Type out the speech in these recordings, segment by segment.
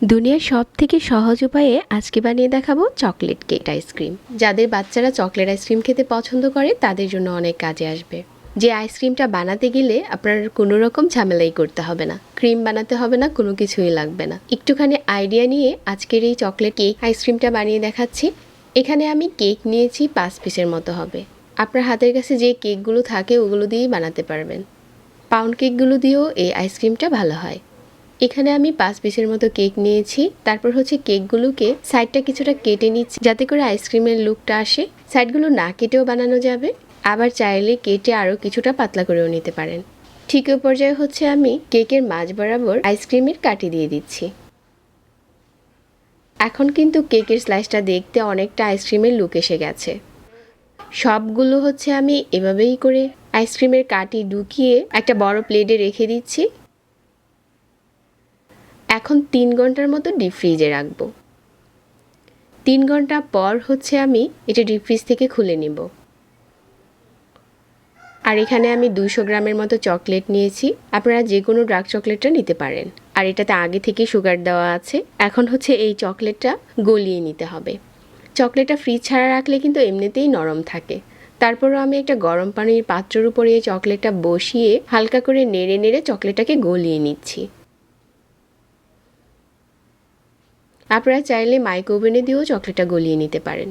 দুনিয়ার সবথেকে সহজ উপায়ে আজকে বানিয়ে দেখাবো চকলেট কেক আইসক্রিম। যাদের বাচ্চারা চকলেট আইসক্রিম খেতে পছন্দ করে তাদের জন্য অনেক কাজে আসবে। যে আইসক্রিমটা বানাতে গেলে আপনার কোনো রকম ঝামেলাই করতে হবে না, ক্রিম বানাতে হবে না, কোনো কিছুই লাগবে না। একটুখানি আইডিয়া নিয়ে আজকের এই চকলেট কেক আইসক্রিমটা বানিয়ে দেখাচ্ছি। এখানে আমি কেক নিয়েছি 5 পিসের মতো হবে। আপনার হাতের কাছে যে কেকগুলো থাকে ওগুলো দিয়েই বানাতে পারবেন। পাউন্ড কেকগুলো দিয়েও এই আইসক্রিমটা ভালো হয়। এখানে আমি 5 পিসের মতো কেক নিয়েছি। তারপর কেকগুলোকে সাইডটা কিছুটা কেটে নিচ্ছি যাতে করে আইসক্রিমের লুকটা আসে। সাইডগুলো না কেটেও বানানো যাবে, আবার চাইলে কেটে আরও কিছুটা পাতলা করেও নিতে পারেন। ঠিক ওই পর্যায়ে আমি কেকের মাঝ বরাবর আইসক্রিমের কাঠি দিয়ে দিচ্ছি। এখন কিন্তু কেকের স্লাইসটা দেখতে অনেকটা আইসক্রিমের লুক এসে গেছে। সবগুলো আমি এভাবেই করে আইসক্রিমের কাঠি ঢুকিয়ে একটা বড় প্লেটে রেখে দিচ্ছি। এখন 3 ঘন্টার মতো ডিপ ফ্রিজে রাখবো। 3 ঘন্টা পর আমি এটা ডিপ ফ্রিজ থেকে খুলে নিব। আর এখানে আমি 200 গ্রামের মতো চকলেট নিয়েছি। আপনারা যে কোনো ডার্ক চকলেটটা নিতে পারেন। আর এটাতে আগে থেকে সুগার দেওয়া আছে। এখন এই চকলেটটা গলিয়ে নিতে হবে। চকলেটটা ফ্রিজ ছাড়া রাখলে কিন্তু এমনিতেই নরম থাকে। তারপরও আমি একটা গরম পানির পাত্রের উপরে এই চকলেটটা বসিয়ে হালকা করে নেড়ে নেড়ে চকলেটটাকে গলিয়ে নিচ্ছি। আপনারা চাইলে মাইক্রো ওভেনে দিয়েও চকলেটটা গলিয়ে নিতে পারেন।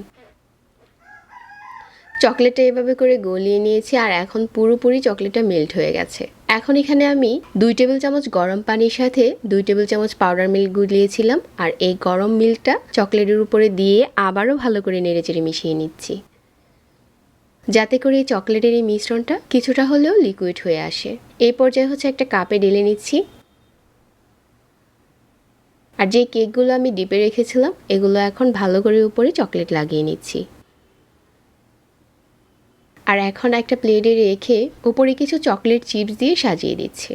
চকলেটটা এভাবে করে গলিয়ে নিয়েছি আর এখন পুরোপুরি চকলেটটা মেল্ট হয়ে গেছে। এখন এখানে আমি 2 টেবিল চামচ গরম পানির সাথে 2 টেবিল চামচ পাউডার মিল্ক গুলিয়েছিলাম আর এই গরম মিল্কটা চকলেটের উপরে দিয়ে আবারও ভালো করে নেড়েচেড়ে মিশিয়ে নিচ্ছি যাতে করে এই চকলেটের এই মিশ্রণটা কিছুটা হলেও লিকুইড হয়ে আসে। এই পর্যায়ে একটা কাপে ঢেলে নিচ্ছি। আর যে কেকগুলো আমি ডিপে রেখেছিলাম এগুলো এখন ভালো করে উপরে চকলেট লাগিয়ে নিচ্ছি। আর এখন একটা প্লেটে রেখে উপরে কিছু চকলেট চিপস দিয়ে সাজিয়ে দিচ্ছি।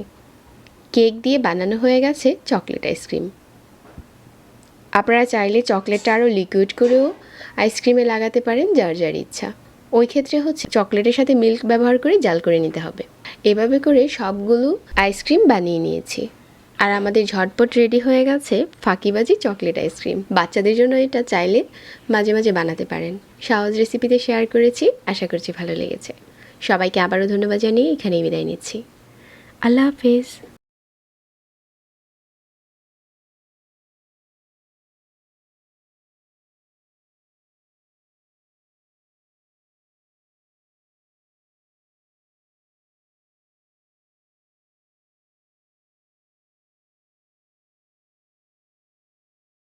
কেক দিয়ে বানানো হয়ে গেছে চকলেট আইসক্রিম। আপনারা চাইলে চকলেটটা আরও লিকুইড করেও আইসক্রিমে লাগাতে পারেন, যার যার ইচ্ছা। ওই ক্ষেত্রে চকলেটের সাথে মিল্ক ব্যবহার করে জাল করে নিতে হবে। এভাবে করে সবগুলো আইসক্রিম বানিয়ে নিয়েছি। আর আমাদের ঝটপট রেডি হয়ে গেছে ফাঁকিবাজি চকলেট আইসক্রিম। বাচ্চাদের জন্য এটা চাইলে মাঝে মাঝে বানাতে পারেন। সহজ রেসিপিতে শেয়ার করেছি, আশা করছি ভালো লেগেছে। সবাইকে আবারও ধন্যবাদ জানিয়ে এখানেই বিদায় নিচ্ছি। আল্লাহ হাফেজ।